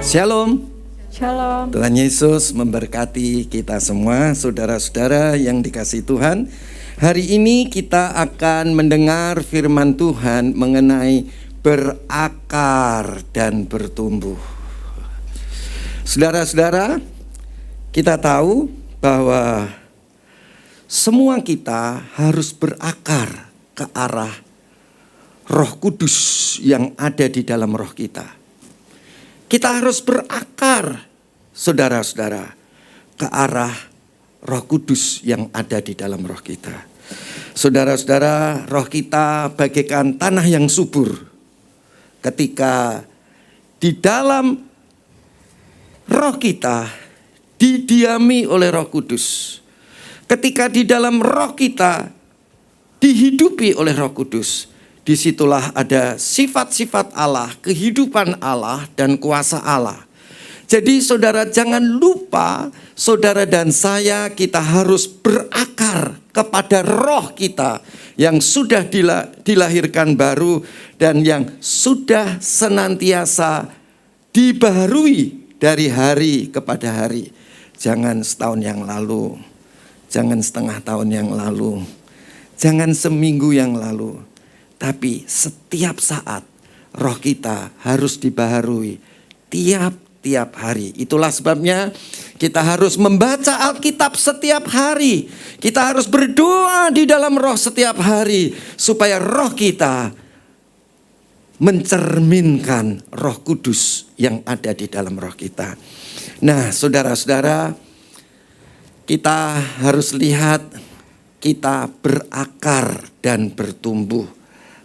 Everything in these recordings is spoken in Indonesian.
Shalom. Shalom. Tuhan Yesus memberkati kita semua, saudara-saudara yang dikasihi Tuhan. Hari ini kita akan mendengar firman Tuhan mengenai berakar dan bertumbuh. Saudara-saudara, kita tahu bahwa semua kita harus berakar ke arah Roh Kudus yang ada di dalam roh kita. Kita harus berakar, saudara-saudara, ke arah Roh Kudus yang ada di dalam roh kita. Saudara-saudara, roh kita bagaikan tanah yang subur. Ketika di dalam roh kita didiami oleh Roh Kudus. Ketika di dalam roh kita dihidupi oleh Roh Kudus. Disitulah ada sifat-sifat Allah, kehidupan Allah, dan kuasa Allah. Jadi saudara jangan lupa, saudara dan saya kita harus berakar kepada roh kita yang sudah dilahirkan baru dan yang sudah senantiasa dibaharui dari hari kepada hari. Jangan setahun yang lalu, jangan setengah tahun yang lalu, jangan seminggu yang lalu. Tapi setiap saat roh kita harus dibaharui tiap hari. Itulah sebabnya kita harus membaca Alkitab setiap hari. Kita harus berdoa di dalam roh setiap hari. Supaya roh kita mencerminkan Roh Kudus yang ada di dalam roh kita. Nah, saudara-saudara, kita harus lihat kita berakar dan bertumbuh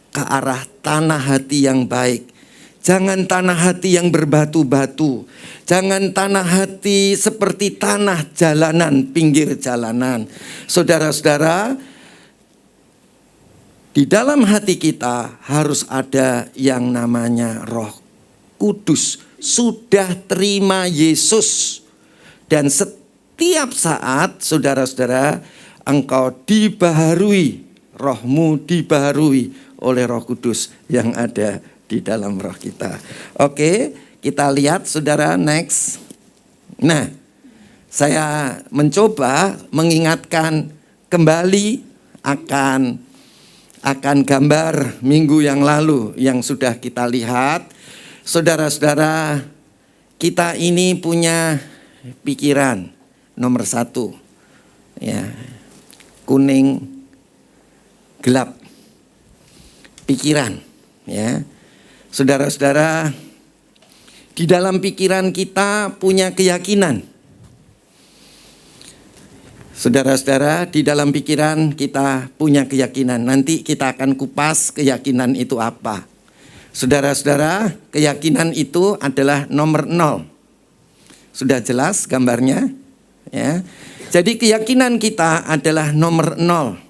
ke arah tanah hati yang baik. Jangan tanah hati yang berbatu-batu. Jangan tanah hati seperti tanah jalanan, pinggir jalanan. Saudara-saudara, di dalam hati kita harus ada yang namanya Roh Kudus. Sudah terima Yesus. Dan setiap saat, saudara-saudara, engkau dibaharui. Rohmu dibaharui oleh Roh Kudus yang ada di dalam roh kita. Oke, kita lihat saudara next. Nah, saya mencoba mengingatkan kembali akan gambar minggu yang lalu yang sudah kita lihat. Saudara-saudara, kita ini punya pikiran nomor 1, ya, kuning gelap. Pikiran, ya. Saudara-saudara, di dalam pikiran kita punya keyakinan. Saudara-saudara, di dalam pikiran kita punya keyakinan. Nanti kita akan kupas keyakinan itu apa. Saudara-saudara, keyakinan itu adalah nomor 0. Sudah jelas gambarnya? Ya. Jadi keyakinan kita adalah nomor 0.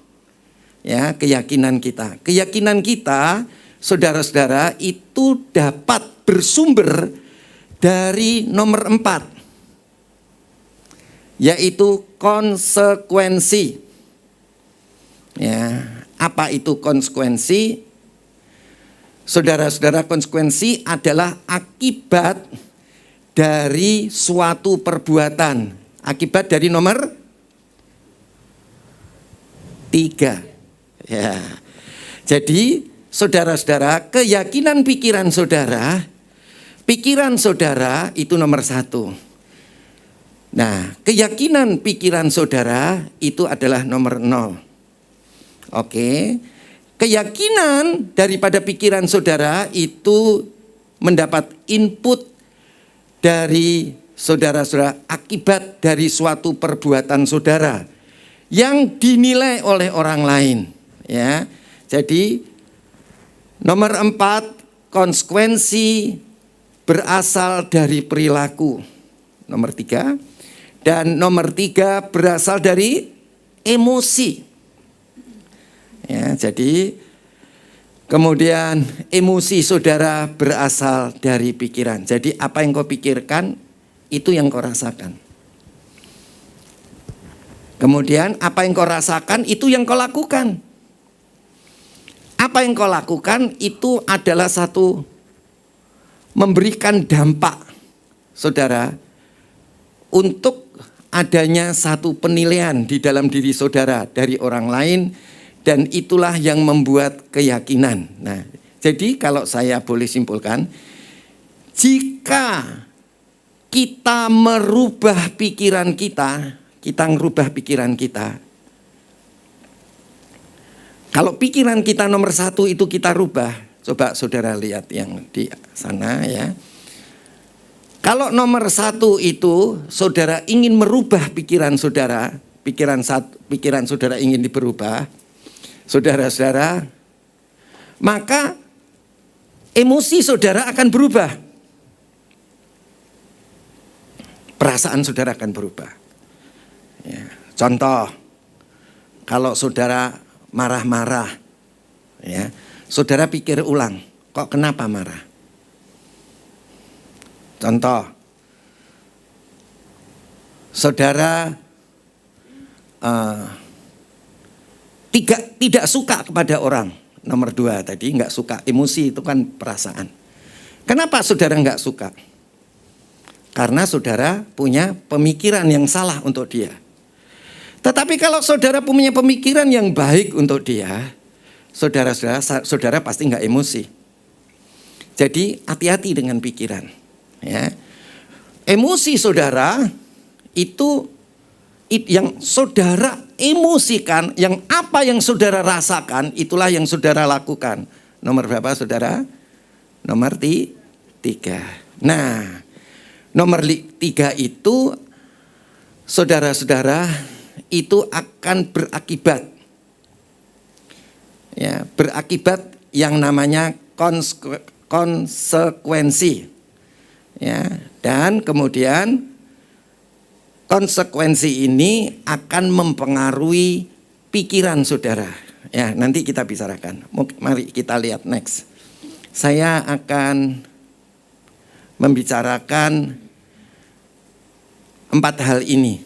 Ya, keyakinan kita. Keyakinan kita, saudara-saudara, itu dapat bersumber dari nomor 4. Yaitu konsekuensi. Ya, apa itu konsekuensi? Saudara-saudara, konsekuensi adalah akibat dari suatu perbuatan. Akibat dari nomor 3. Ya, jadi saudara-saudara, keyakinan pikiran saudara itu nomor 1. Nah, keyakinan pikiran saudara itu adalah nomor 0. Oke, keyakinan daripada pikiran saudara itu mendapat input dari saudara-saudara akibat dari suatu perbuatan saudara yang dinilai oleh orang lain. Ya, jadi nomor 4, konsekuensi berasal dari perilaku. Nomor 3. Dan nomor 3 berasal dari emosi. Ya, jadi kemudian emosi saudara berasal dari pikiran. Jadi apa yang kau pikirkan, itu yang kau rasakan. Kemudian apa yang kau rasakan, itu yang kau lakukan. Apa yang kau lakukan itu adalah satu memberikan dampak saudara, untuk adanya satu penilaian di dalam diri saudara dari orang lain, dan itulah yang membuat keyakinan. Nah, jadi kalau saya boleh simpulkan, jika kita merubah pikiran kita merubah pikiran kita. Kalau pikiran kita nomor satu itu kita rubah, coba saudara lihat yang di sana ya. Kalau nomor satu itu saudara ingin merubah pikiran saudara, pikiran saudara ingin diberubah, saudara-saudara, maka emosi saudara akan berubah. Perasaan saudara akan berubah. Ya, contoh, kalau saudara marah-marah, ya, saudara pikir ulang, kok kenapa marah? Contoh, saudara tidak suka kepada orang. Nomor 2 tadi, nggak suka. Emosi itu kan perasaan. Kenapa saudara nggak suka? Karena saudara punya pemikiran yang salah untuk dia. Tetapi kalau saudara punya pemikiran yang baik untuk dia, saudara pasti nggak emosi. Jadi hati-hati dengan pikiran. Ya. Emosi saudara itu yang saudara emosikan, yang apa yang saudara rasakan, itulah yang saudara lakukan. Nomor berapa saudara? Nomor 3. Nah, nomor 3 itu saudara-saudara itu akan berakibat. Ya, berakibat yang namanya konsekuensi. Ya, dan kemudian konsekuensi ini akan mempengaruhi pikiran saudara. Ya, nanti kita bicarakan. Mari kita lihat next. Saya akan membicarakan 4 hal ini.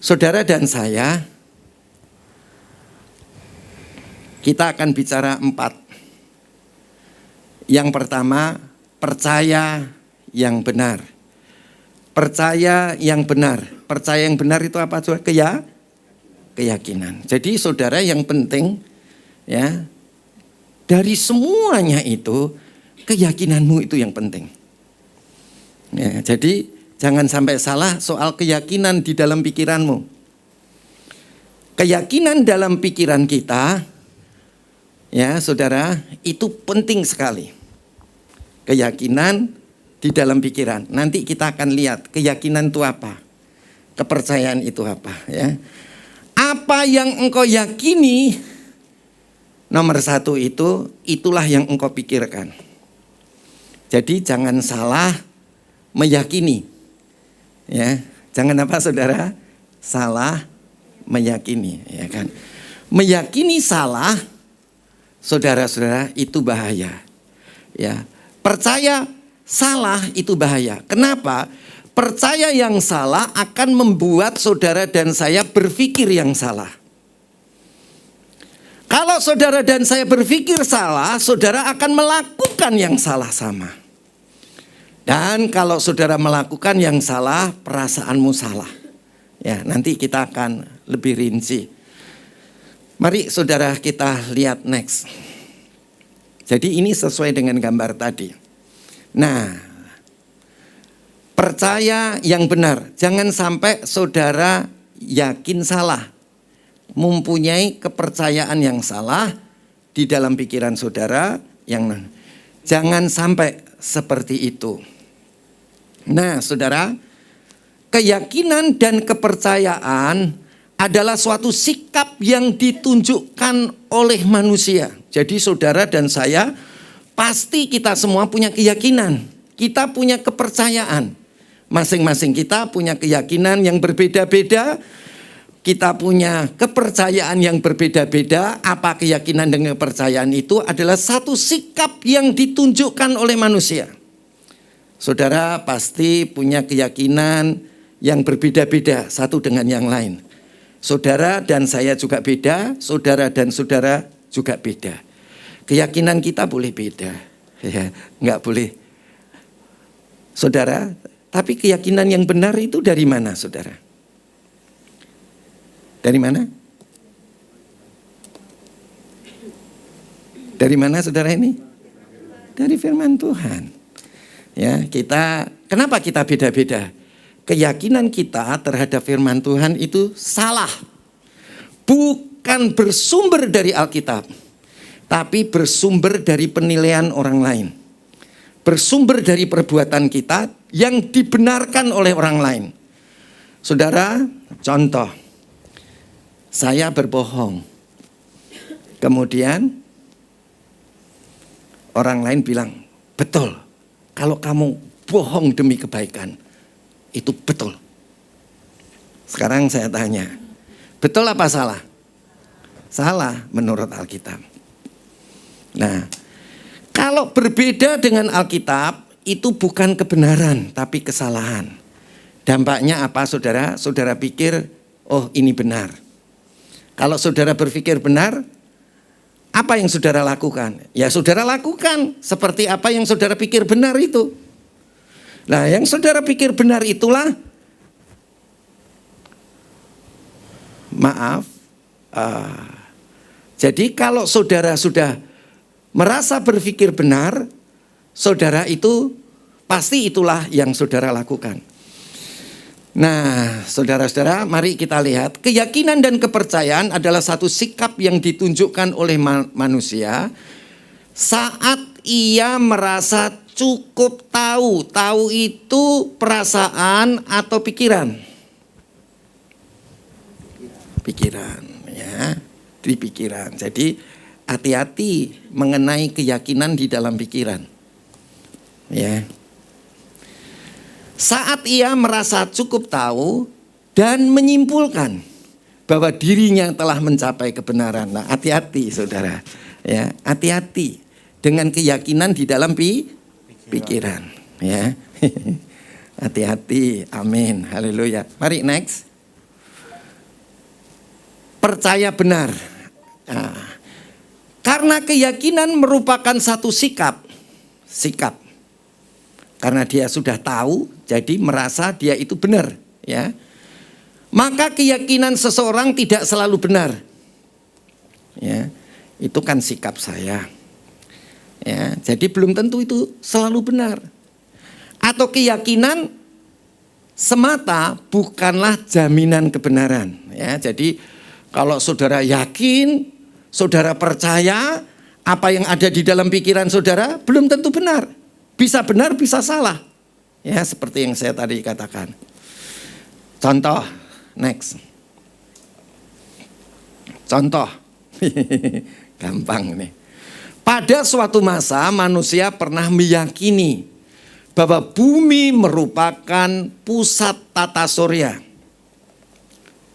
Saudara dan saya, kita akan bicara 4. Yang pertama, percaya yang benar. Percaya yang benar. Percaya yang benar itu apa? Keyakinan. Jadi saudara, yang penting ya, dari semuanya itu keyakinanmu itu yang penting. Ya, jadi jangan sampai salah soal keyakinan di dalam pikiranmu. Keyakinan dalam pikiran kita, ya saudara, itu penting sekali. Keyakinan di dalam pikiran. Nanti kita akan lihat keyakinan itu apa, kepercayaan itu apa. Ya, apa yang engkau yakini, nomor 1 itu, itulah yang engkau pikirkan. Jadi jangan salah meyakini. Ya, jangan apa saudara? Salah meyakini, ya kan? Meyakini salah, saudara-saudara, itu bahaya. Ya, percaya salah itu bahaya. Kenapa? Percaya yang salah akan membuat saudara dan saya berpikir yang salah. Kalau saudara dan saya berpikir salah, saudara akan melakukan yang salah sama. Dan kalau saudara melakukan yang salah, perasaanmu salah. Ya, nanti kita akan lebih rinci. Mari saudara kita lihat next. Jadi ini sesuai dengan gambar tadi. Nah, percaya yang benar. Jangan sampai saudara yakin salah, mempunyai kepercayaan yang salah di dalam pikiran saudara. Jangan sampai seperti itu. Nah, saudara, keyakinan dan kepercayaan adalah suatu sikap yang ditunjukkan oleh manusia. Jadi saudara dan saya, pasti kita semua punya keyakinan. Kita punya kepercayaan. Masing-masing kita punya keyakinan yang berbeda-beda. Kita punya kepercayaan yang berbeda-beda. Apa keyakinan dan kepercayaan itu adalah satu sikap yang ditunjukkan oleh manusia. Saudara pasti punya keyakinan yang berbeda-beda satu dengan yang lain. Saudara dan saya juga beda, saudara dan saudara juga beda. Keyakinan kita boleh beda, ya, nggak boleh Saudara, tapi keyakinan yang benar itu dari mana, saudara? Dari mana? Dari mana, saudara ini? Dari firman Tuhan. Ya, kenapa kita beda-beda? Keyakinan kita terhadap firman Tuhan itu salah. Bukan bersumber dari Alkitab, tapi bersumber dari penilaian orang lain. Bersumber dari perbuatan kita yang dibenarkan oleh orang lain. Saudara, contoh. Saya berbohong. Kemudian orang lain bilang, betul. Kalau kamu bohong demi kebaikan, itu betul. Sekarang saya tanya, betul apa salah? Salah menurut Alkitab. Nah, kalau berbeda dengan Alkitab, itu bukan kebenaran, tapi kesalahan. Dampaknya apa, saudara? Saudara pikir, oh ini benar. Kalau saudara berpikir benar, apa yang saudara lakukan? Ya saudara lakukan seperti apa yang saudara pikir benar itu. Nah, yang saudara pikir benar itulah, jadi kalau saudara sudah merasa berpikir benar, saudara itu pasti itulah yang saudara lakukan. Nah, saudara-saudara, mari kita lihat. Keyakinan dan kepercayaan adalah satu sikap yang ditunjukkan oleh manusia saat ia merasa cukup tahu. Tahu itu perasaan atau pikiran? Pikiran, ya, di pikiran. Jadi hati-hati mengenai keyakinan di dalam pikiran. Ya. Saat ia merasa cukup tahu dan menyimpulkan bahwa dirinya telah mencapai kebenaran. Nah, hati-hati saudara. Ya, hati-hati dengan keyakinan di dalam pikiran. Ya. Hati-hati. Amin. Haleluya. Mari next. Percaya benar. Nah, karena keyakinan merupakan satu sikap. Karena dia sudah tahu, jadi merasa dia itu benar, ya. Maka keyakinan seseorang tidak selalu benar. Ya, itu kan sikap saya. Ya, jadi belum tentu itu selalu benar. Atau keyakinan semata bukanlah jaminan kebenaran, ya. Jadi kalau saudara yakin, saudara percaya apa yang ada di dalam pikiran saudara belum tentu benar. Bisa benar, bisa salah. Ya, seperti yang saya tadi katakan. Contoh, next. Contoh. Gampang nih. Pada suatu masa manusia pernah meyakini bahwa bumi merupakan pusat tata surya.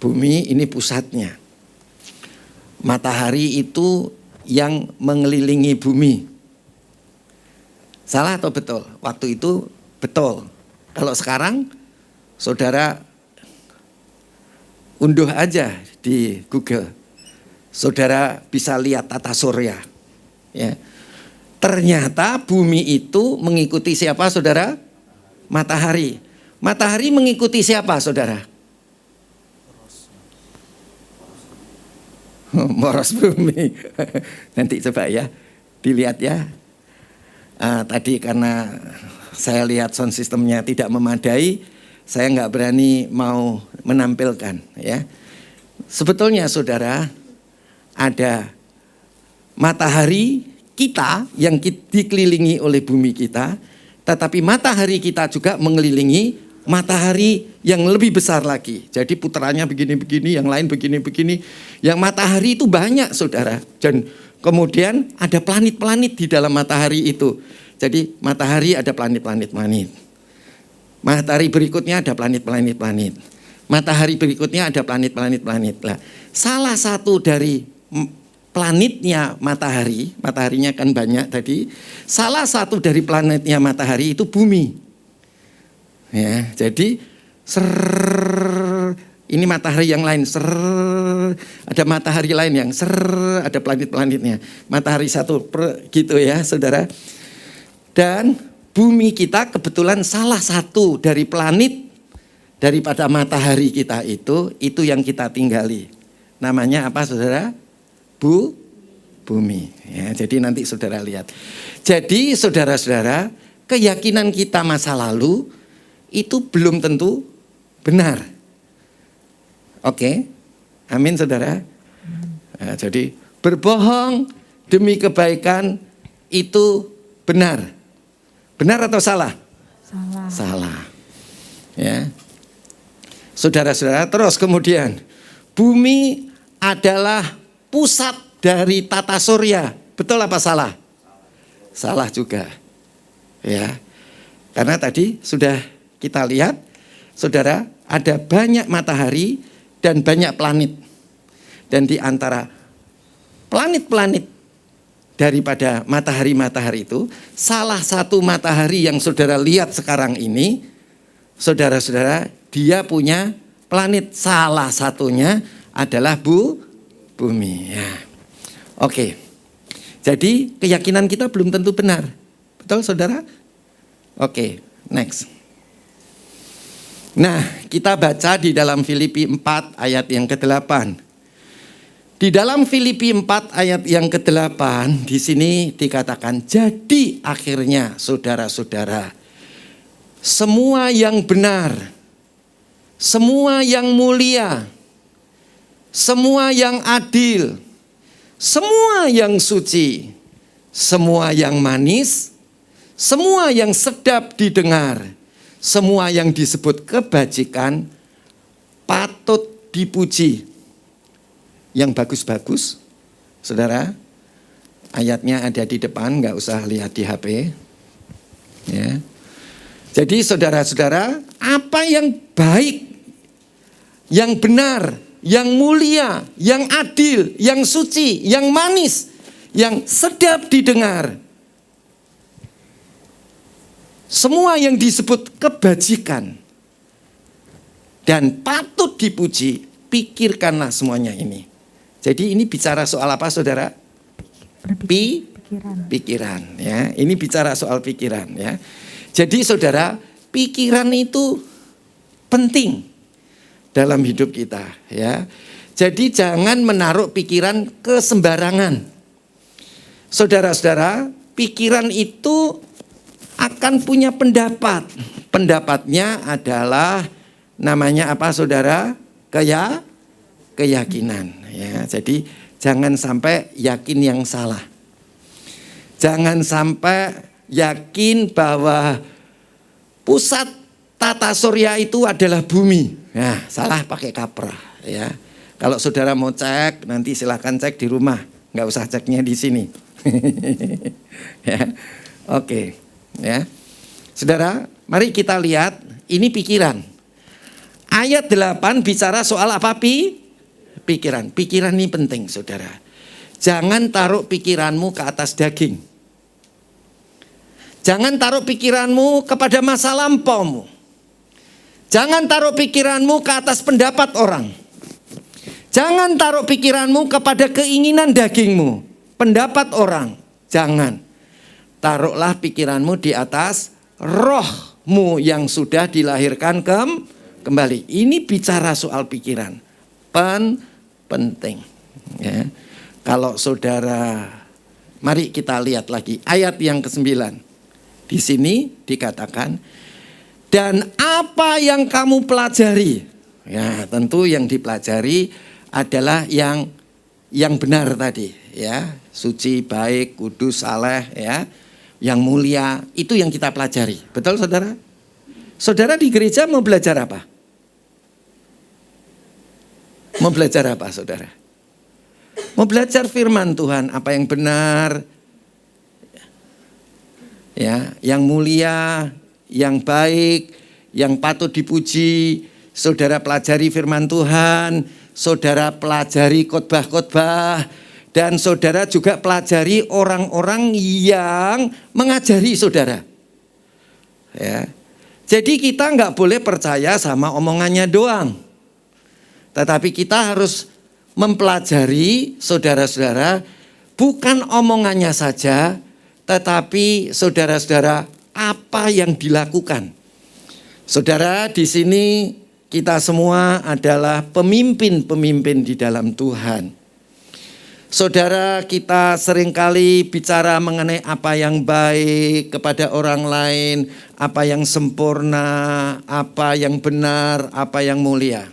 Bumi ini pusatnya. Matahari itu yang mengelilingi bumi. Salah atau betul? Waktu itu betul. Kalau sekarang saudara unduh aja di Google. Saudara bisa lihat tata surya. Ya. Ternyata bumi itu mengikuti siapa, saudara? Matahari. Matahari mengikuti siapa, saudara? Moros bumi. Nanti coba ya dilihat ya. Tadi karena saya lihat sound sistemnya tidak memadai, saya nggak berani mau menampilkan, ya. Sebetulnya saudara, ada matahari kita yang dikelilingi oleh bumi kita, tetapi matahari kita juga mengelilingi matahari yang lebih besar lagi. Jadi puterannya begini-begini, yang lain begini-begini. Yang matahari itu banyak, saudara. Dan kemudian ada planet-planet di dalam matahari itu. Jadi matahari ada planet-planet. Matahari berikutnya ada planet-planet. Matahari berikutnya ada planet-planet. Nah, salah satu dari planetnya matahari, mataharinya kan banyak tadi. Salah satu dari planetnya matahari itu bumi. Ya, jadi ini matahari yang lain, ada matahari lain yang ada planet-planetnya. Matahari satu gitu ya, saudara. Dan bumi kita kebetulan salah satu dari planet daripada matahari kita itu yang kita tinggali. Namanya apa saudara? Bumi. Ya, jadi nanti saudara lihat. Jadi saudara-saudara, keyakinan kita masa lalu itu belum tentu benar. Oke, amin saudara. Nah, jadi berbohong demi kebaikan itu benar. Benar atau salah? Salah. Salah. Ya. Saudara-saudara, terus kemudian bumi adalah pusat dari tata surya. Betul apa salah? Salah juga. Ya. Karena tadi sudah kita lihat, saudara, ada banyak matahari dan banyak planet. Dan di antara planet-planet daripada matahari-matahari itu, salah satu matahari yang saudara lihat sekarang ini, saudara-saudara, dia punya planet. Salah satunya adalah bumi. Ya. Oke. Jadi keyakinan kita belum tentu benar. Betul saudara? Oke, next. Nah, kita baca di dalam Filipi 4 ayat yang ke-8. Di dalam Filipi 4 ayat yang ke-8 di sini dikatakan, jadi akhirnya saudara-saudara, semua yang benar, semua yang mulia, semua yang adil, semua yang suci, semua yang manis, semua yang sedap didengar, semua yang disebut kebajikan patut dipuji. Yang bagus-bagus, saudara, ayatnya ada di depan, nggak usah lihat di HP. Ya. Jadi saudara-saudara, apa yang baik, yang benar, yang mulia, yang adil, yang suci, yang manis, yang sedap didengar, semua yang disebut kebajikan dan patut dipuji, pikirkanlah semuanya ini. Jadi ini bicara soal apa saudara? Pikiran. Ya, ini bicara soal pikiran. Ya. Jadi saudara, pikiran itu penting dalam hidup kita. Ya. Jadi jangan menaruh pikiran ke sembarangan. Saudara-saudara, pikiran itu akan punya pendapat. Pendapatnya adalah namanya apa saudara? Keyakinan. Ya, jadi jangan sampai yakin yang salah. Jangan sampai yakin bahwa pusat tata surya itu adalah bumi. Nah, salah pakai kaprah. Ya, kalau saudara mau cek, nanti silakan cek di rumah. Nggak usah ceknya di sini. Ya, oke. Ya, saudara, mari kita lihat ini pikiran. Ayat 8 bicara soal apa pikiran. Pikiran ini penting saudara. Jangan taruh pikiranmu ke atas daging. Jangan taruh pikiranmu kepada masa lampaumu. Jangan taruh pikiranmu ke atas pendapat orang. Jangan taruh pikiranmu kepada keinginan dagingmu, pendapat orang. Jangan. Taruhlah pikiranmu di atas rohmu yang sudah dilahirkan kembali. Ini bicara soal pikiran. Penting. Ya. Kalau saudara, mari kita lihat lagi ayat yang ke-9. Di sini dikatakan, dan apa yang kamu pelajari. Ya, tentu yang dipelajari adalah yang benar tadi, ya, suci, baik, kudus, saleh, ya, yang mulia, itu yang kita pelajari. Betul saudara? Saudara di gereja mau belajar apa? Mau belajar apa saudara? Mau belajar firman Tuhan, apa yang benar, ya, yang mulia, yang baik, yang patut dipuji. Saudara pelajari firman Tuhan, saudara pelajari khotbah-khotbah, dan saudara juga pelajari orang-orang yang mengajari saudara. Ya. Jadi kita nggak boleh percaya sama omongannya doang. Tetapi kita harus mempelajari saudara-saudara, bukan omongannya saja, tetapi saudara-saudara apa yang dilakukan. Saudara, di sini kita semua adalah pemimpin-pemimpin di dalam Tuhan. Saudara, kita seringkali bicara mengenai apa yang baik kepada orang lain, apa yang sempurna, apa yang benar, apa yang mulia.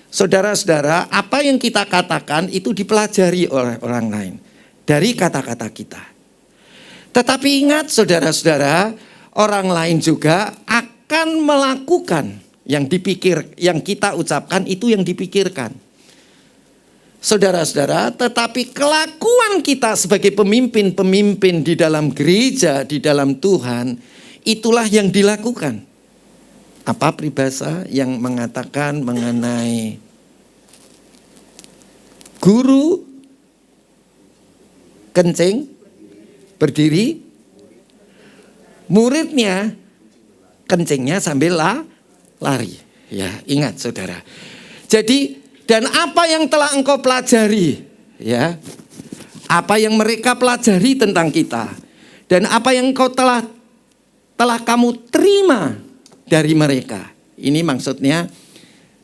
Saudara-saudara, apa yang kita katakan itu dipelajari oleh orang lain dari kata-kata kita. Tetapi ingat saudara-saudara, orang lain juga akan melakukan yang kita ucapkan itu yang dipikirkan. Saudara-saudara, tetapi kelakuan kita sebagai pemimpin-pemimpin di dalam gereja, di dalam Tuhan, itulah yang dilakukan. Apa peribahasa yang mengatakan mengenai guru kencing, berdiri, muridnya kencingnya sambil lari. Ya, ingat saudara. Jadi, dan apa yang telah engkau pelajari, ya, apa yang mereka pelajari tentang kita, dan apa yang engkau telah kamu terima dari mereka. Ini maksudnya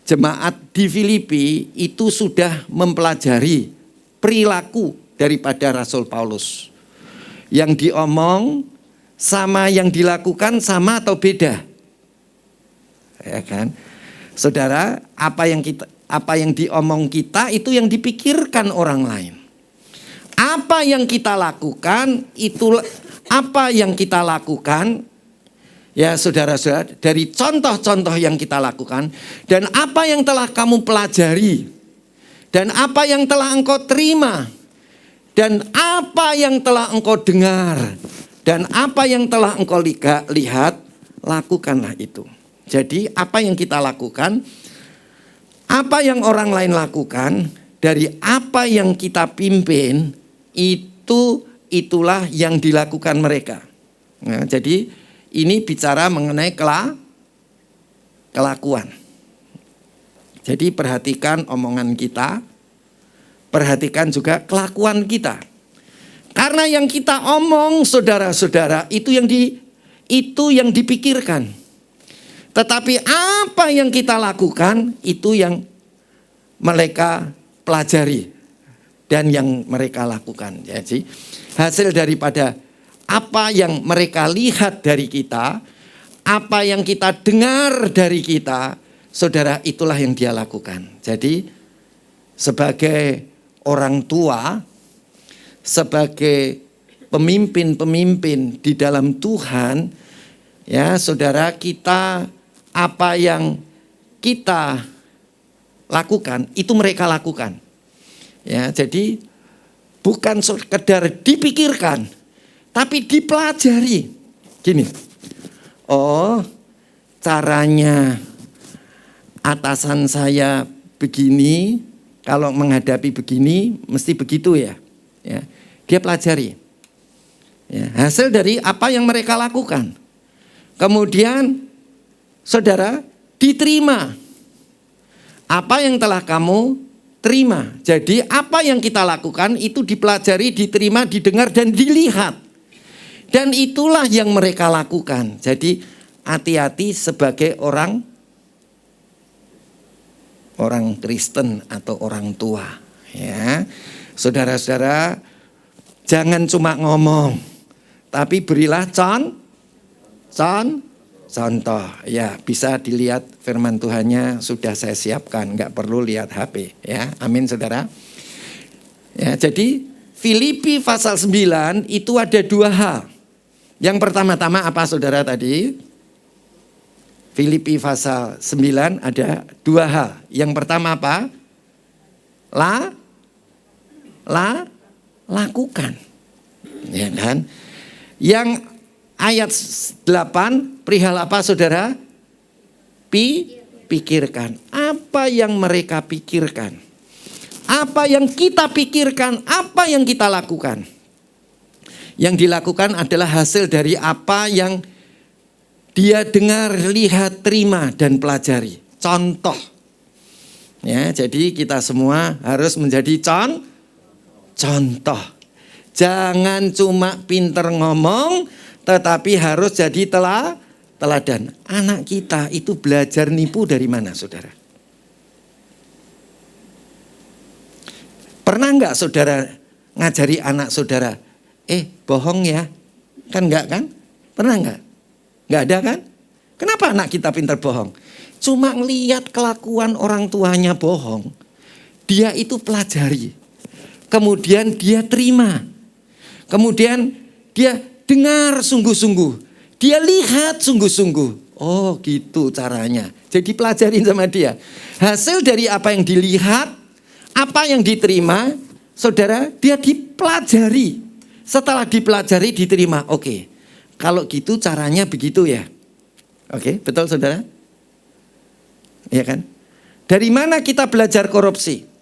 jemaat di Filipi itu sudah mempelajari perilaku daripada Rasul Paulus. Yang diomong sama yang dilakukan sama atau beda? Ya kan? Saudara, apa yang diomong kita itu yang dipikirkan orang lain. Apa yang kita lakukan itu apa yang kita lakukan. Ya saudara-saudara, dari contoh-contoh yang kita lakukan dan apa yang telah kamu pelajari dan apa yang telah engkau terima dan apa yang telah engkau dengar dan apa yang telah engkau lihat, lakukanlah itu. Jadi apa yang kita lakukan, apa yang orang lain lakukan, dari apa yang kita pimpin, itulah yang dilakukan mereka. Nah, jadi ini bicara mengenai kelakuan. Jadi perhatikan omongan kita, perhatikan juga kelakuan kita. Karena yang kita omong saudara-saudara itu yang dipikirkan. Tetapi apa yang kita lakukan itu yang mereka pelajari dan yang mereka lakukan. Jadi hasil daripada apa yang mereka lihat dari kita, apa yang kita dengar dari kita, saudara, itulah yang dia lakukan. Jadi sebagai orang tua, sebagai pemimpin-pemimpin di dalam Tuhan, ya saudara, kita apa yang kita lakukan itu mereka lakukan. Ya, jadi bukan sekedar dipikirkan, tapi dipelajari. Gini, oh caranya atasan saya begini, kalau menghadapi begini mesti begitu ya. Ya, dia pelajari. Ya, hasil dari apa yang mereka lakukan. Kemudian saudara diterima apa yang telah kamu terima. Jadi apa yang kita lakukan itu dipelajari, diterima, didengar dan dilihat. Dan itulah yang mereka lakukan. Jadi hati-hati sebagai orang Kristen atau orang tua. Ya, saudara-saudara, jangan cuma ngomong, tapi berilah contoh. Ya, bisa dilihat firman Tuhannya sudah saya siapkan, nggak perlu lihat HP. Ya, amin saudara. Ya, jadi Filipi pasal 9 itu ada dua hal. Yang pertama-tama apa saudara tadi? Filipi pasal 9 ada dua hal. Yang pertama apa? Lakukan. Ya kan? Yang ayat 8 perihal apa saudara? Pikirkan. Apa yang mereka pikirkan? Apa yang kita pikirkan? Apa yang kita lakukan? Yang dilakukan adalah hasil dari apa yang dia dengar, lihat, terima, dan pelajari. Contoh. Ya, jadi kita semua harus menjadi contoh. Jangan cuma pinter ngomong, tetapi harus jadi teladan. Anak kita itu belajar nipu dari mana, saudara? Pernah nggak saudara ngajari anak saudara, bohong ya? Kan enggak kan? Pernah nggak? Nggak ada kan? Kenapa anak kita pintar bohong? Cuma ngelihat kelakuan orang tuanya bohong, dia itu pelajari. Kemudian dia terima. Kemudian dia dengar sungguh-sungguh. Dia lihat sungguh-sungguh. Oh gitu caranya. Jadi pelajarin sama dia. Hasil dari apa yang dilihat, apa yang diterima, saudara, dia dipelajari. Setelah dipelajari diterima. Oke, kalau gitu caranya begitu ya. Oke, betul saudara? Iya kan? Dari mana kita belajar korupsi?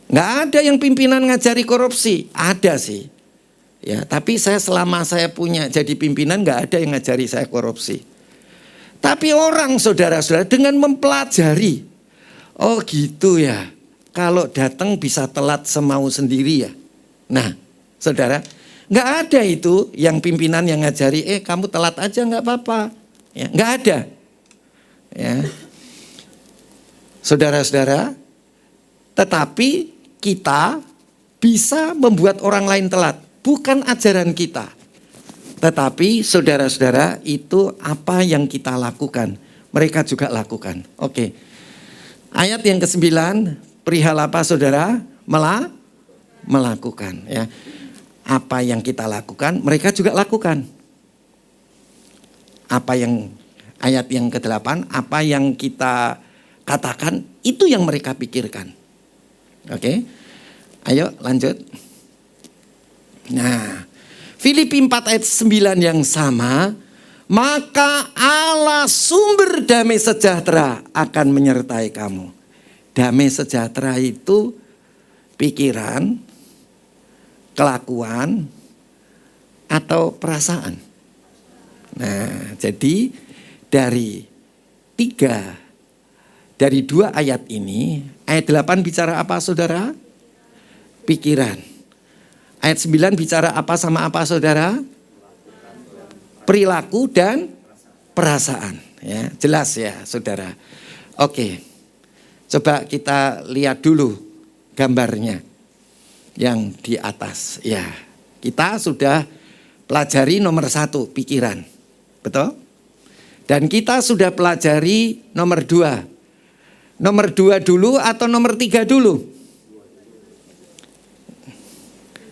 Nggak ada yang pimpinan ngajari korupsi. Ada sih. Ya, tapi selama saya punya jadi pimpinan nggak ada yang ngajari saya korupsi. Tapi orang saudara-saudara dengan mempelajari. Oh gitu ya. Kalau datang bisa telat semau sendiri ya. Nah, saudara, nggak ada itu yang pimpinan yang ngajari, kamu telat aja nggak apa-apa. Ya, nggak ada. Ya, saudara-saudara, tetapi kita bisa membuat orang lain telat, bukan ajaran kita. Tetapi saudara-saudara, itu apa yang kita lakukan, mereka juga lakukan. Oke. Ayat yang ke-9, perihal apa saudara? Melakukan ya. Apa yang kita lakukan, mereka juga lakukan. Apa yang ayat yang ke-8, apa yang kita katakan, itu yang mereka pikirkan. Oke, ayo lanjut. Nah, Filipi 4 ayat 9 yang sama. Maka Allah sumber damai sejahtera akan menyertai kamu. Damai sejahtera itu pikiran, kelakuan, atau perasaan. Nah, jadi dari 2 ayat ini, ayat 8 bicara apa saudara? Pikiran. Ayat 9 bicara apa sama apa saudara? Perilaku dan perasaan. Ya, jelas ya saudara. Oke, coba kita lihat dulu gambarnya yang di atas. Ya, kita sudah pelajari nomor 1, pikiran. Betul? Dan kita sudah pelajari nomor 2. Nomor 2 dulu atau nomor 3 dulu?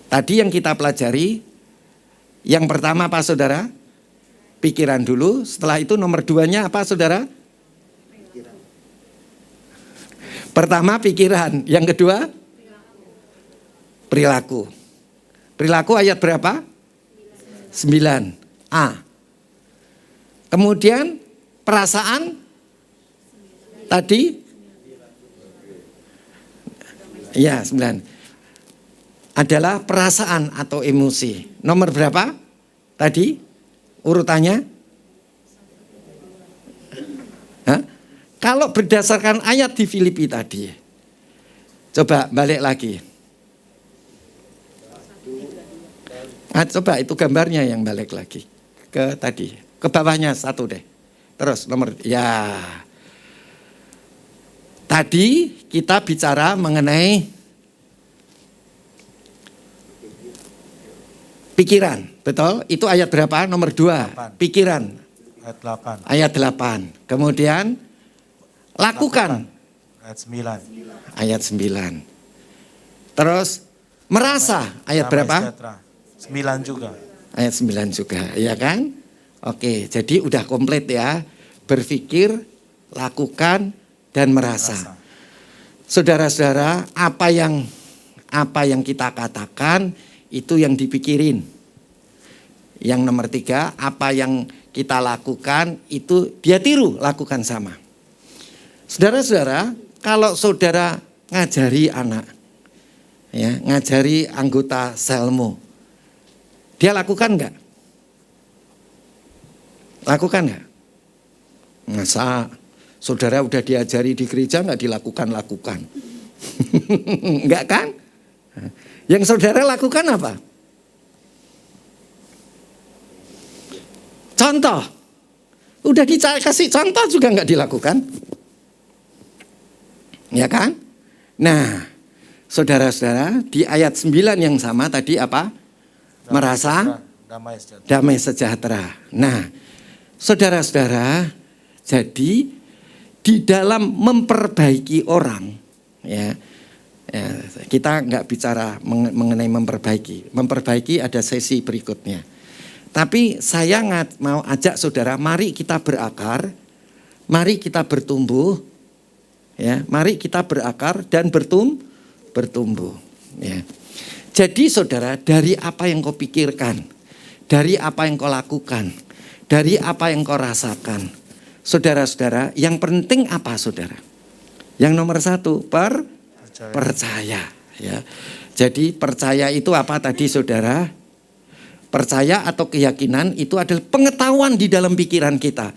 Tadi yang kita pelajari, yang pertama apa saudara? Pikiran dulu, setelah itu nomor 2-nya apa saudara? Pertama pikiran, yang kedua? Perilaku. Perilaku ayat berapa? 9a. Kemudian perasaan tadi? Ya 9. Adalah perasaan atau emosi. Nomor berapa? Tadi urutannya? Hah? Kalau berdasarkan ayat di Filipi tadi. Coba balik lagi. Coba itu gambarnya yang balik lagi. Ke tadi. Ke bawahnya 1 deh. Terus nomor, ya. Tadi kita bicara mengenai pikiran, betul? Itu ayat berapa? Nomor 2. 8. Pikiran. Ayat 8. Ayat 8. Kemudian lakukan. Ayat 9. Ayat 9. Terus merasa. Ayat berapa? 9 juga. Ayat 9 juga, ya kan? Oke, jadi udah komplit ya. Berpikir, lakukan, dan merasa. Saudara-saudara, apa yang kita katakan itu yang dipikirin. Yang nomor 3, apa yang kita lakukan itu dia tiru, lakukan sama. Saudara-saudara, kalau saudara ngajari anak, ya, ngajari anggota selmu, dia lakukan enggak? Lakukan enggak? Masa saudara udah diajari di gereja enggak dilakukan-lakukan? Enggak kan? Yang saudara lakukan apa? Contoh. Udah dikasih contoh juga nggak dilakukan. Ya kan? Nah, saudara-saudara, di ayat 9 yang sama tadi apa? Merasa damai sejahtera. Nah, saudara-saudara, jadi di dalam memperbaiki orang, ya kita nggak bicara mengenai memperbaiki. Memperbaiki ada sesi berikutnya. Tapi saya mau ajak saudara, mari kita berakar, mari kita bertumbuh, ya, mari kita berakar dan bertumbuh. Ya. Jadi saudara, dari apa yang kau pikirkan, dari apa yang kau lakukan, dari apa yang kau rasakan, saudara-saudara, yang penting apa saudara? Yang nomor 1, percaya. Ya. Jadi percaya itu apa tadi saudara? Percaya atau keyakinan itu adalah pengetahuan di dalam pikiran kita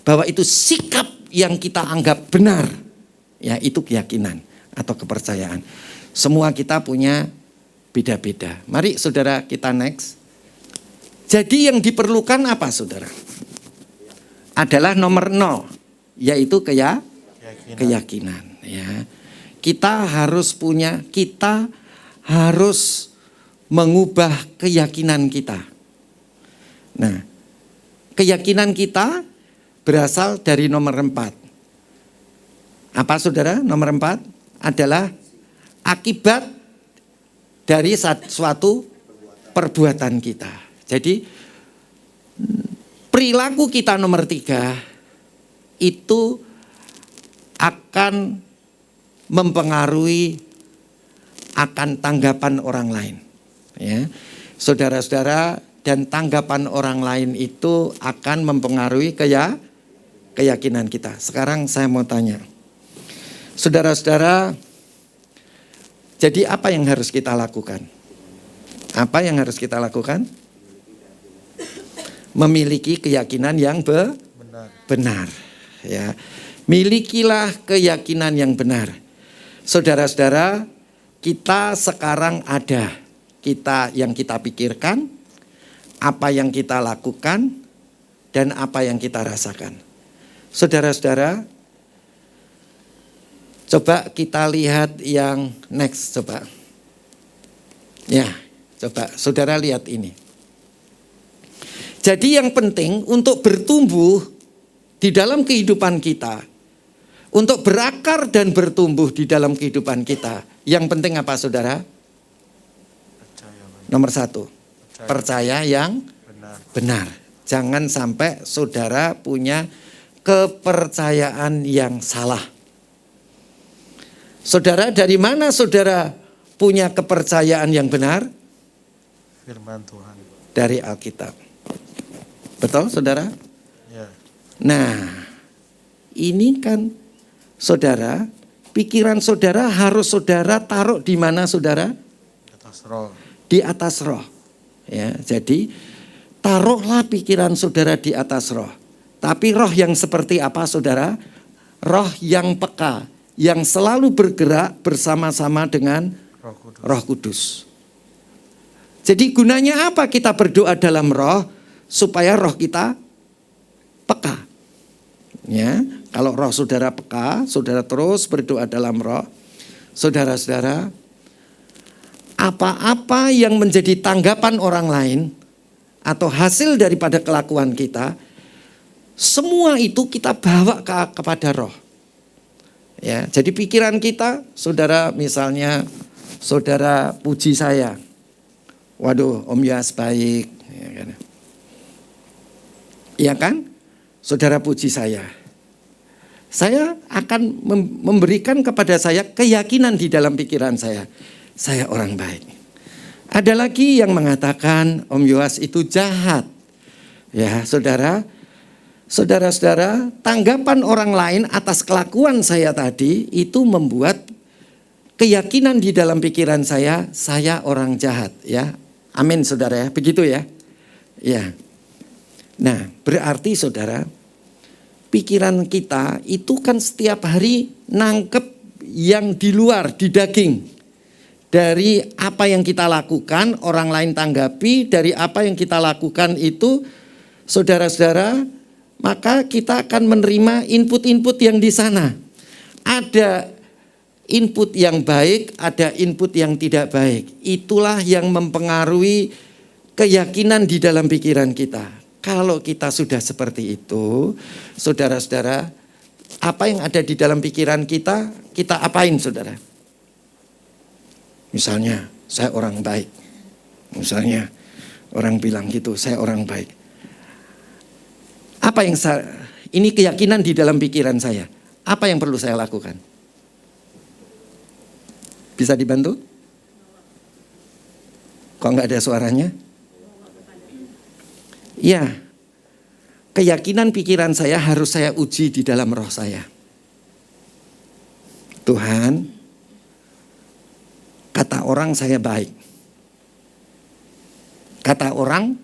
bahwa itu sikap yang kita anggap benar. Ya, itu keyakinan atau kepercayaan. Semua kita punya beda-beda. Mari saudara kita next. Jadi yang diperlukan apa saudara? Adalah nomor 0, yaitu keyakinan. Ya. Kita harus mengubah keyakinan kita. Nah, keyakinan kita berasal dari nomor 4. Apa saudara? Nomor 4 adalah akibat dari suatu perbuatan kita. Jadi perilaku kita nomor 3 itu akan mempengaruhi akan tanggapan orang lain. Ya, saudara-saudara, dan tanggapan orang lain itu akan mempengaruhi keyakinan kita. Sekarang saya mau tanya, saudara-saudara, jadi apa yang harus kita lakukan? Apa yang harus kita lakukan? Memiliki keyakinan yang benar. Ya, milikilah keyakinan yang benar. Saudara-saudara, kita sekarang ada. Yang kita pikirkan, apa yang kita lakukan, dan apa yang kita rasakan. Saudara-saudara, coba kita lihat yang next, coba. Ya, coba saudara lihat ini. Jadi yang penting untuk bertumbuh di dalam kehidupan kita, untuk berakar dan bertumbuh di dalam kehidupan kita, yang penting apa saudara? Nomor 1, percaya yang benar. Jangan sampai saudara punya kepercayaan yang salah. Saudara, dari mana saudara punya kepercayaan yang benar? Firman Tuhan. Dari Alkitab. Betul saudara? Ya. Nah, ini kan saudara, pikiran saudara harus saudara taruh di mana saudara? Atas roh. Di atas roh. Ya, jadi taruhlah pikiran saudara di atas roh. Tapi roh yang seperti apa saudara? Roh yang peka, yang selalu bergerak bersama-sama dengan Roh Kudus. Jadi gunanya apa kita berdoa dalam roh? Supaya roh kita peka. Ya, kalau roh saudara peka, saudara terus berdoa dalam roh. Saudara-saudara, apa-apa yang menjadi tanggapan orang lain atau hasil daripada kelakuan kita, semua itu kita bawa kepada roh. Ya, jadi pikiran kita, saudara misalnya, saudara puji saya, waduh Om Yas baik, ya kan? Ya kan? Saudara puji saya akan memberikan kepada saya keyakinan di dalam pikiran saya orang baik. Ada lagi yang mengatakan Om Yoas itu jahat. Ya, saudara-saudara, tanggapan orang lain atas kelakuan saya tadi itu membuat keyakinan di dalam pikiran saya orang jahat, ya. Amin saudara ya, begitu ya. Ya. Nah, berarti saudara, pikiran kita itu kan setiap hari nangkep yang di luar, di daging. Dari apa yang kita lakukan, orang lain tanggapi, dari apa yang kita lakukan itu saudara-saudara, maka kita akan menerima input-input yang di sana. Ada input yang baik, ada input yang tidak baik. Itulah yang mempengaruhi keyakinan di dalam pikiran kita. Kalau kita sudah seperti itu, saudara-saudara, apa yang ada di dalam pikiran kita, kita apain, saudara? Misalnya, saya orang baik. Misalnya, orang bilang gitu, saya orang baik. Apa yang ini keyakinan di dalam pikiran saya. Apa yang perlu saya lakukan? Bisa dibantu? Kok nggak ada suaranya? Ya, keyakinan pikiran saya harus saya uji di dalam roh saya. Tuhan, kata orang saya baik. Kata orang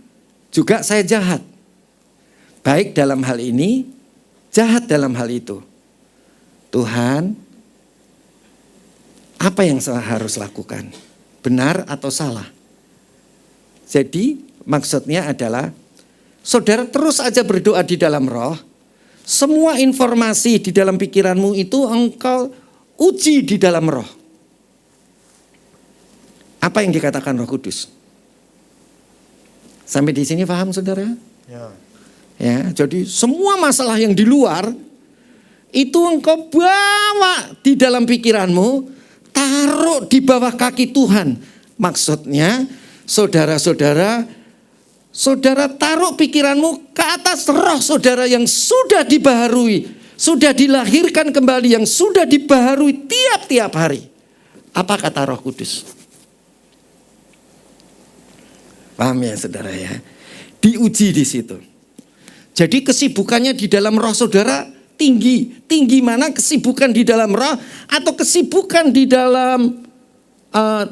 juga saya jahat. Baik dalam hal ini, jahat dalam hal itu. Tuhan, apa yang saya harus lakukan? Benar atau salah? Jadi maksudnya adalah saudara terus aja berdoa di dalam roh. Semua informasi di dalam pikiranmu itu engkau uji di dalam roh. Apa yang dikatakan Roh Kudus? Sampai di sini paham saudara? Ya, jadi semua masalah yang di luar itu engkau bawa di dalam pikiranmu, taruh di bawah kaki Tuhan. Maksudnya, saudara-saudara, saudara taruh pikiranmu ke atas roh saudara yang sudah dibaharui, sudah dilahirkan kembali, yang sudah dibaharui tiap-tiap hari. Apa kata Roh Kudus? Paham ya saudara ya? Diuji di situ. Jadi kesibukannya di dalam roh saudara tinggi. Tinggi mana kesibukan di dalam roh atau kesibukan di dalam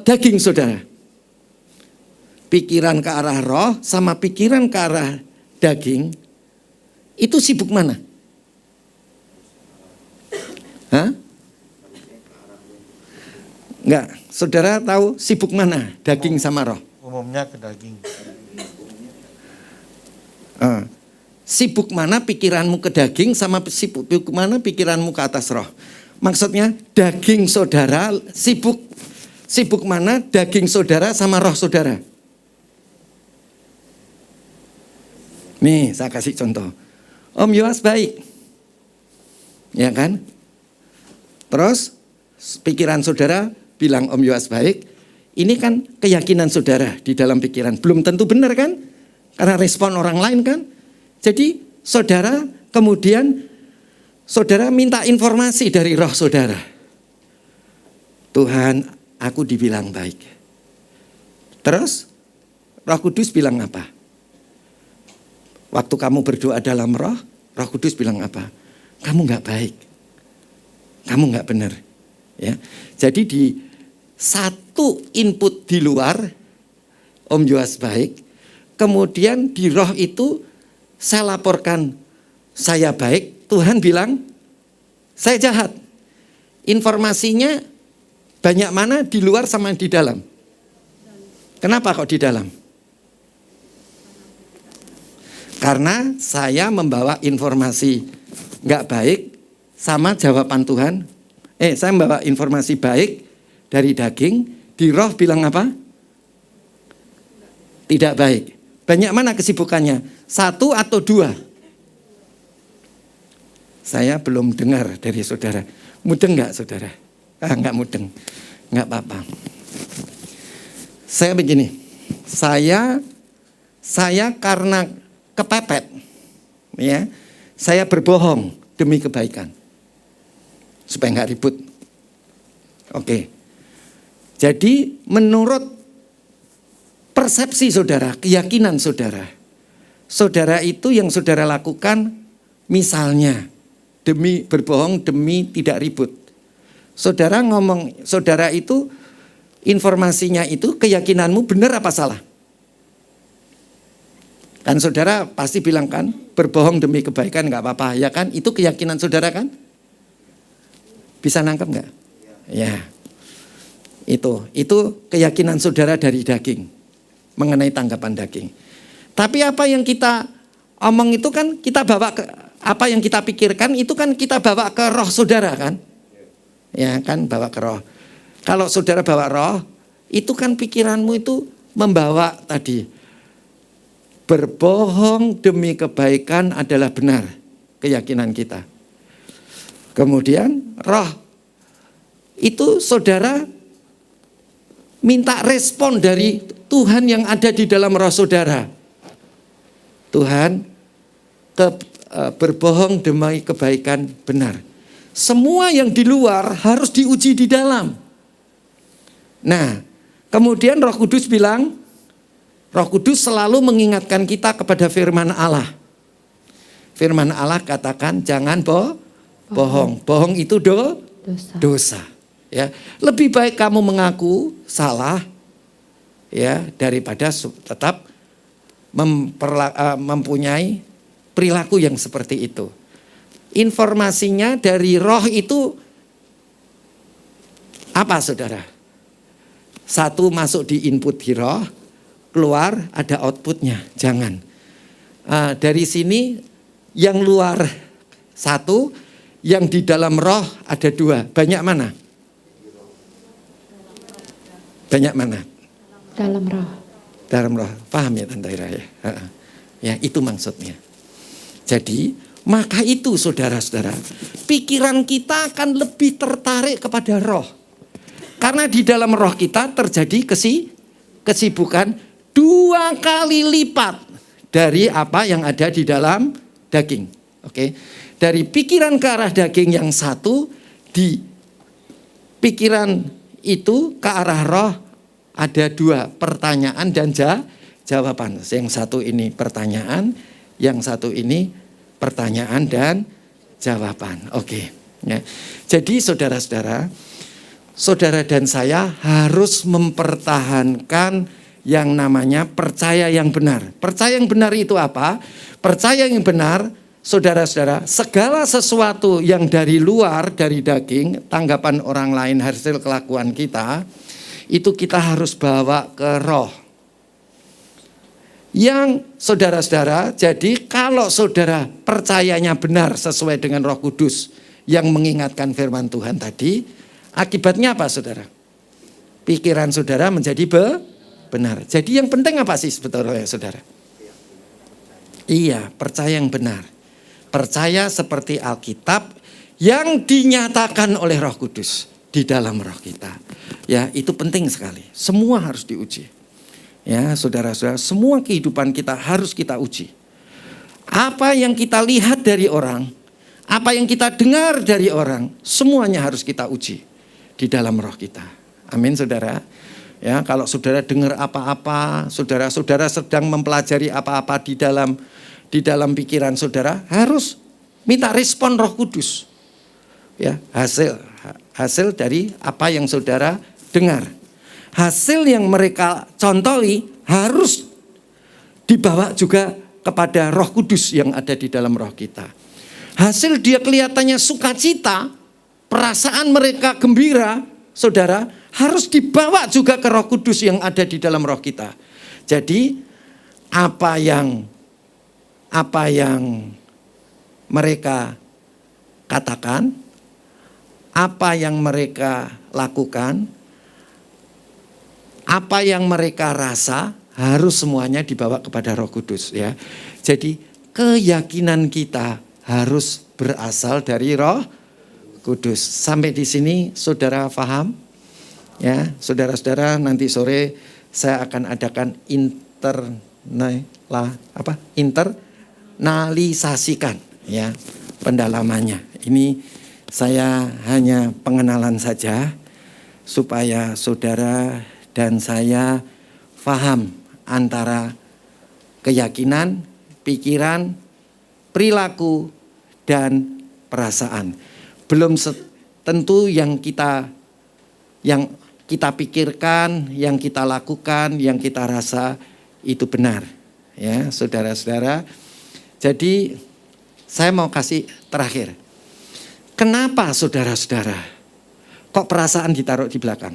daging saudara? Pikiran ke arah roh sama pikiran ke arah daging, itu sibuk mana? Hah? Enggak, saudara tahu sibuk mana daging sama roh? Umumnya ke daging. Sibuk mana pikiranmu ke daging sama sibuk mana pikiranmu ke atas roh? Maksudnya daging saudara sibuk mana daging saudara sama roh saudara? Nih saya kasih contoh. Om Yoas baik. Ya kan? Terus pikiran saudara bilang Om Yoas baik. Ini kan keyakinan saudara di dalam pikiran. Belum tentu benar kan? Karena respon orang lain kan? Jadi saudara kemudian saudara minta informasi dari roh saudara. Tuhan, aku dibilang baik. Terus Roh Kudus bilang apa? Waktu kamu berdoa dalam roh, Roh Kudus bilang apa? Kamu gak baik. Kamu gak benar. Ya. Jadi di satu input di luar, Om Yoas baik. Kemudian di roh itu saya laporkan saya baik, Tuhan bilang saya jahat. Informasinya banyak mana di luar sama di dalam? Kenapa kok di dalam? Karena saya membawa informasi nggak baik sama jawaban Tuhan. Saya membawa informasi baik dari daging, di roh bilang apa? Tidak baik. Banyak mana kesibukannya? 1 atau 2? Saya belum dengar dari saudara. Mudeng nggak saudara? Nggak mudeng. Nggak apa-apa. Saya begini. Saya karena kepepet. Ya, saya berbohong demi kebaikan. Supaya nggak ribut. Oke. Jadi menurut persepsi saudara, keyakinan saudara. Saudara itu yang saudara lakukan misalnya demi berbohong demi tidak ribut. Saudara ngomong, saudara itu informasinya itu keyakinanmu benar apa salah? Kan saudara pasti bilang kan berbohong demi kebaikan nggak apa-apa ya kan? Itu keyakinan saudara kan? Bisa nangkep nggak? Ya. Itu keyakinan saudara dari daging mengenai tanggapan daging. Tapi apa yang kita omong itu kan kita bawa ke apa yang kita pikirkan itu kan kita bawa ke roh saudara kan? Ya kan, bawa ke roh. Kalau saudara bawa roh, itu kan pikiranmu itu membawa tadi. Berbohong demi kebaikan adalah benar, keyakinan kita. Kemudian roh itu saudara minta respon dari Tuhan yang ada di dalam roh saudara. Tuhan berbohong demi kebaikan benar. Semua yang di luar harus diuji di dalam. Nah, kemudian Roh Kudus bilang, Roh Kudus selalu mengingatkan kita kepada firman Allah. Firman Allah katakan jangan bohong. Bohong itu dosa. Ya, lebih baik kamu mengaku salah ya daripada tetap mempunyai perilaku yang seperti itu. Informasinya dari roh itu apa saudara? Satu masuk di input di roh, keluar ada outputnya. Jangan. Dari sini yang luar satu, yang di dalam roh ada dua. Banyak mana? Banyak mana? Dalam roh. Dalam roh. Paham ya Tante Ira ya? Ya itu maksudnya. Jadi maka itu saudara-saudara, pikiran kita akan lebih tertarik kepada roh. Karena di dalam roh kita terjadi kesibukan 2 kali lipat dari apa yang ada di dalam daging. Oke. Dari pikiran ke arah daging yang satu, di pikiran itu ke arah roh ada 2 pertanyaan dan jawaban. Yang satu ini pertanyaan, yang satu ini pertanyaan dan jawaban. Oke. Ya. Jadi saudara-saudara, saudara dan saya harus mempertahankan yang namanya percaya yang benar. Percaya yang benar itu apa? Percaya yang benar, saudara-saudara, segala sesuatu yang dari luar, dari daging, tanggapan orang lain, hasil kelakuan kita, itu kita harus bawa ke roh. Yang saudara-saudara, jadi kalau saudara percayanya benar sesuai dengan Roh Kudus yang mengingatkan firman Tuhan tadi, akibatnya apa saudara? Pikiran saudara menjadi benar. Jadi yang penting apa sih sebetulnya saudara? Iya, percaya yang benar. Percaya seperti Alkitab yang dinyatakan oleh Roh Kudus di dalam roh kita. Ya, itu penting sekali. Semua harus diuji. Ya, saudara-saudara, semua kehidupan kita harus kita uji. Apa yang kita lihat dari orang, apa yang kita dengar dari orang, semuanya harus kita uji di dalam roh kita. Amin, saudara. Ya, kalau saudara dengar apa-apa, saudara-saudara sedang mempelajari apa-apa di dalam pikiran saudara, harus minta respon Roh Kudus. Ya, hasil dari apa yang saudara dengar. Hasil yang mereka contohi harus dibawa juga kepada Roh Kudus yang ada di dalam roh kita. Hasil dia kelihatannya sukacita, perasaan mereka gembira, saudara, harus dibawa juga ke Roh Kudus yang ada di dalam roh kita. Jadi apa yang mereka katakan, apa yang mereka lakukan, apa yang mereka rasa harus semuanya dibawa kepada Roh Kudus ya. Jadi keyakinan kita harus berasal dari Roh Kudus. Sampai di sini saudara paham? Ya, saudara-saudara, nanti sore saya akan adakan internalisasikan ya pendalamannya. Ini saya hanya pengenalan saja supaya saudara dan saya paham antara keyakinan, pikiran, perilaku, dan perasaan. Belum tentu yang kita pikirkan, yang kita lakukan, yang kita rasa itu benar. Ya, saudara-saudara. Jadi saya mau kasih terakhir. Kenapa saudara-saudara kok perasaan ditaruh di belakang?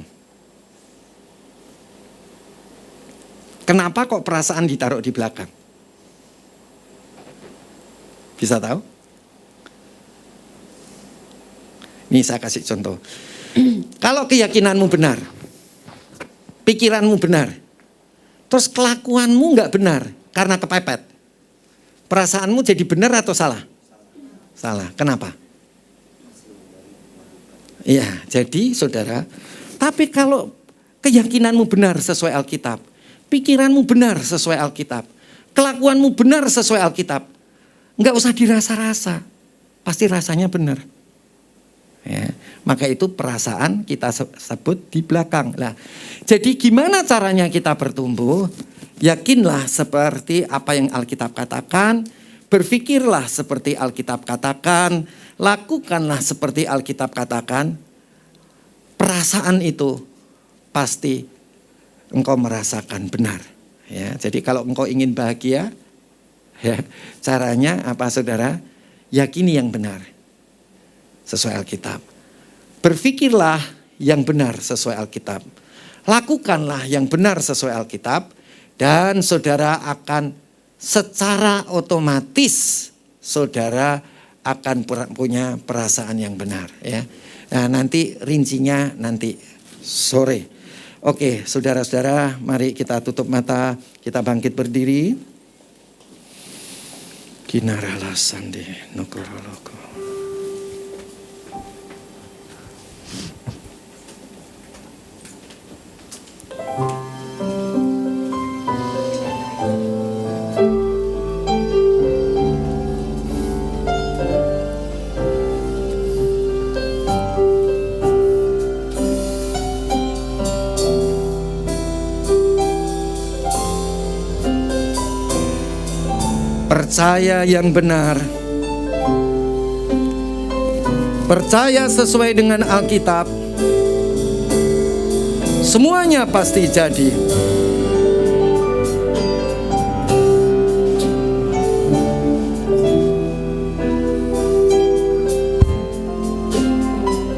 Kenapa kok perasaan ditaruh di belakang? Bisa tahu? Ini saya kasih contoh. Kalau keyakinanmu benar, pikiranmu benar, terus kelakuanmu nggak benar karena kepepet, perasaanmu jadi benar atau salah? Salah. Kenapa? Iya, jadi saudara, tapi kalau keyakinanmu benar sesuai Alkitab, pikiranmu benar sesuai Alkitab, kelakuanmu benar sesuai Alkitab, nggak usah dirasa-rasa, pasti rasanya benar. Ya, maka itu perasaan kita sebut di belakang. Nah, jadi gimana caranya kita bertumbuh? Yakinlah seperti apa yang Alkitab katakan, berpikirlah seperti Alkitab katakan, lakukanlah seperti Alkitab katakan. Perasaan itu pasti engkau merasakan benar. Ya, jadi kalau engkau ingin bahagia, ya, caranya apa saudara? Yakini yang benar sesuai Alkitab. Berpikirlah yang benar sesuai Alkitab. Lakukanlah yang benar sesuai Alkitab. Dan saudara akan secara otomatis saudara akan punya perasaan yang benar. Ya. Nah, nanti rincinya nanti sore. Oke, saudara-saudara, mari kita tutup mata, kita bangkit berdiri. Kinarala sandi nokoroloko. Percaya yang benar, percaya sesuai dengan Alkitab, semuanya pasti jadi.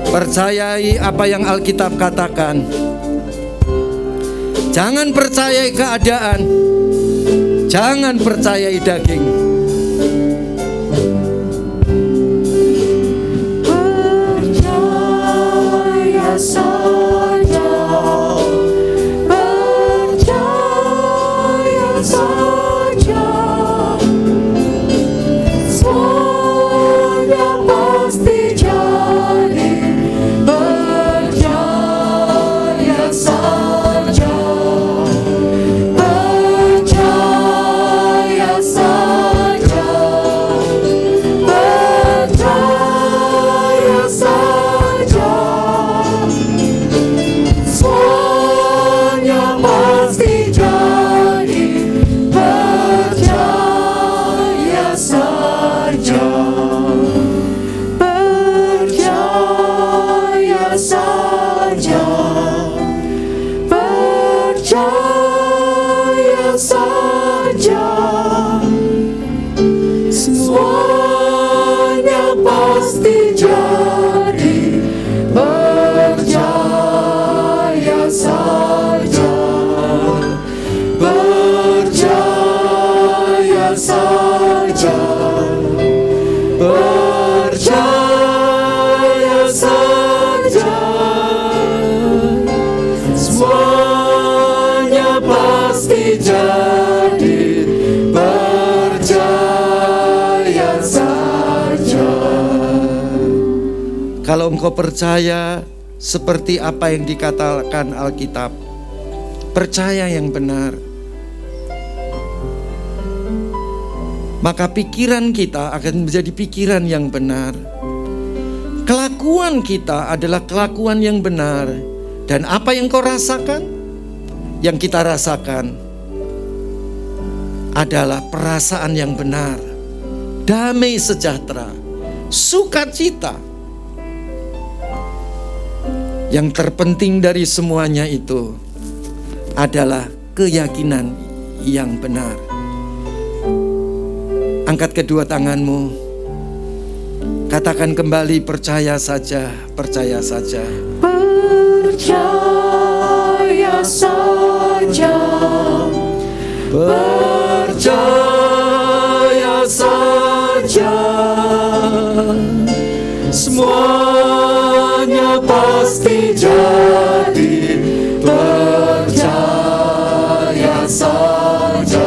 Percayai apa yang Alkitab katakan. Jangan percayai keadaan, jangan percayai daging. Percaya saja, percaya saja, semuanya pasti jadi. Percaya saja, percaya saja, percaya saja, semuanya pasti jadi. Percaya saja, percaya saja, percaya saja, semuanya pasti jadi. Percaya saja, percaya saja, percaya saja, semuanya pasti jadi. Percaya saja. Kalau engkau percaya seperti apa yang dikatakan Alkitab, percaya yang benar, maka pikiran kita akan menjadi pikiran yang benar. Kelakuan kita adalah kelakuan yang benar. Dan apa yang kau rasakan, yang kita rasakan adalah perasaan yang benar, damai sejahtera, sukacita. Yang terpenting dari semuanya itu adalah keyakinan yang benar. Angkat kedua tanganmu, katakan kembali, percaya saja, percaya saja. Percaya saja, Percaya saja, semuanya pasti jadi. Percaya saja,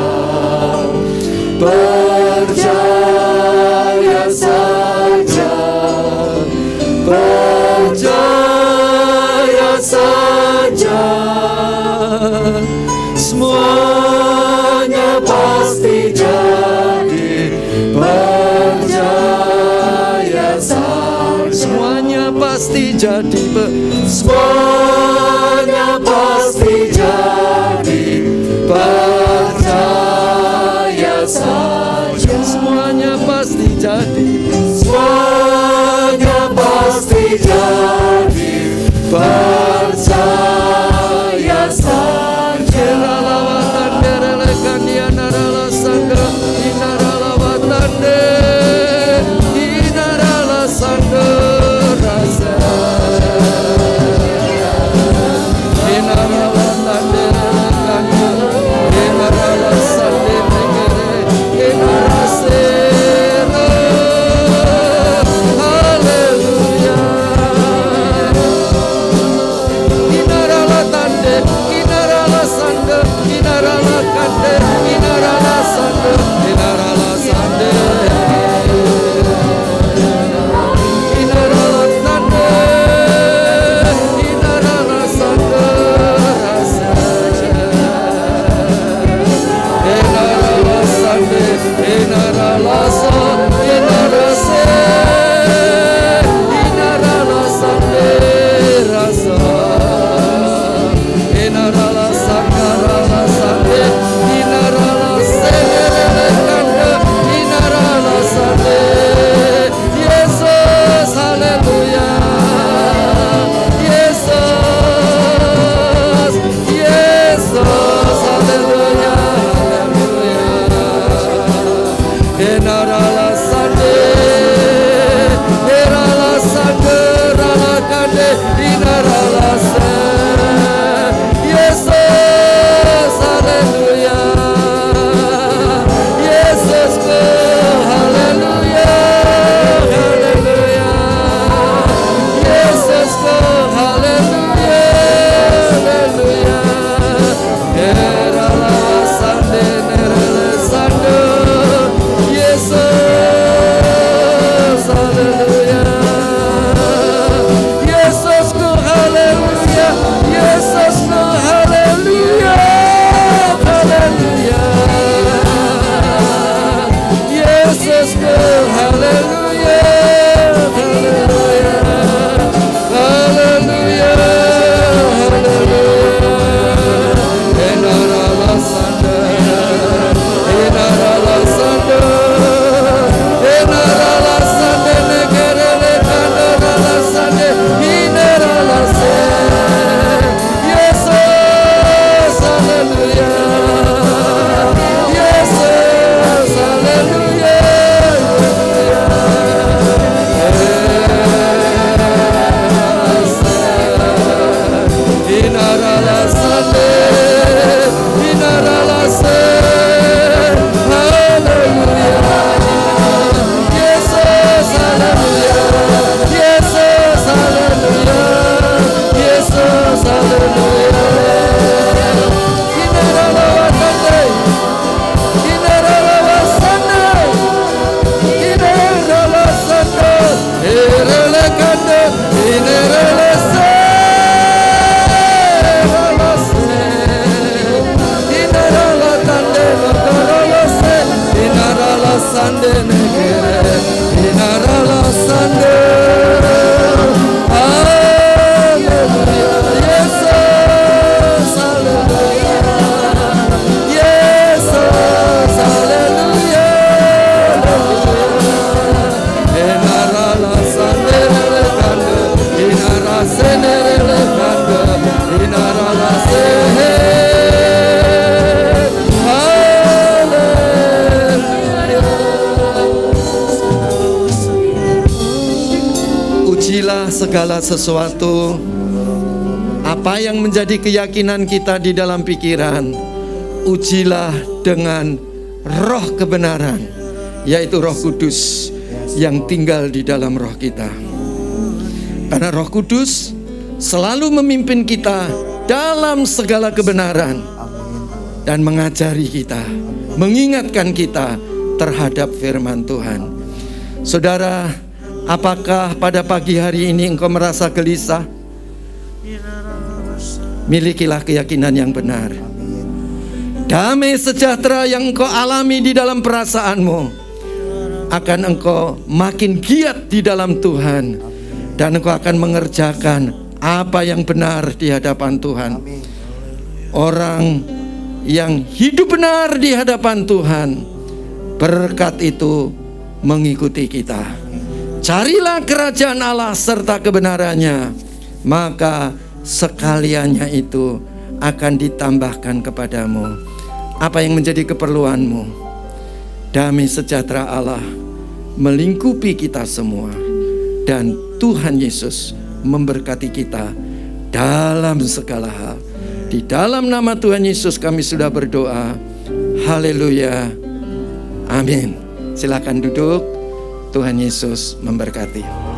percaya saja, percaya saja. Semuanya pasti jadi. Percaya saja. Semuanya pasti jadi. Semuanya pasti jadi. Percaya saja. Semuanya pasti jadi. Semuanya pasti jadi. Percaya saja. Ujilah segala sesuatu. Apa yang menjadi keyakinan kita di dalam pikiran, ujilah dengan roh kebenaran, yaitu Roh Kudus yang tinggal di dalam roh kita. Karena Roh Kudus selalu memimpin kita dalam segala kebenaran dan mengajari kita, mengingatkan kita terhadap firman Tuhan. Saudara, apakah pada pagi hari ini engkau merasa gelisah? Milikilah keyakinan yang benar. Damai sejahtera yang engkau alami di dalam perasaanmu akan engkau makin giat di dalam Tuhan, dan engkau akan mengerjakan apa yang benar di hadapan Tuhan. Orang yang hidup benar di hadapan Tuhan, berkat itu mengikuti kita. Carilah kerajaan Allah serta kebenarannya, maka sekaliannya itu akan ditambahkan kepadamu. Apa yang menjadi keperluanmu? Damai sejahtera Allah melingkupi kita semua, dan Tuhan Yesus memberkati kita dalam segala hal. Di dalam nama Tuhan Yesus kami sudah berdoa. Haleluya. Amin. Silakan duduk. Tuhan Yesus memberkati.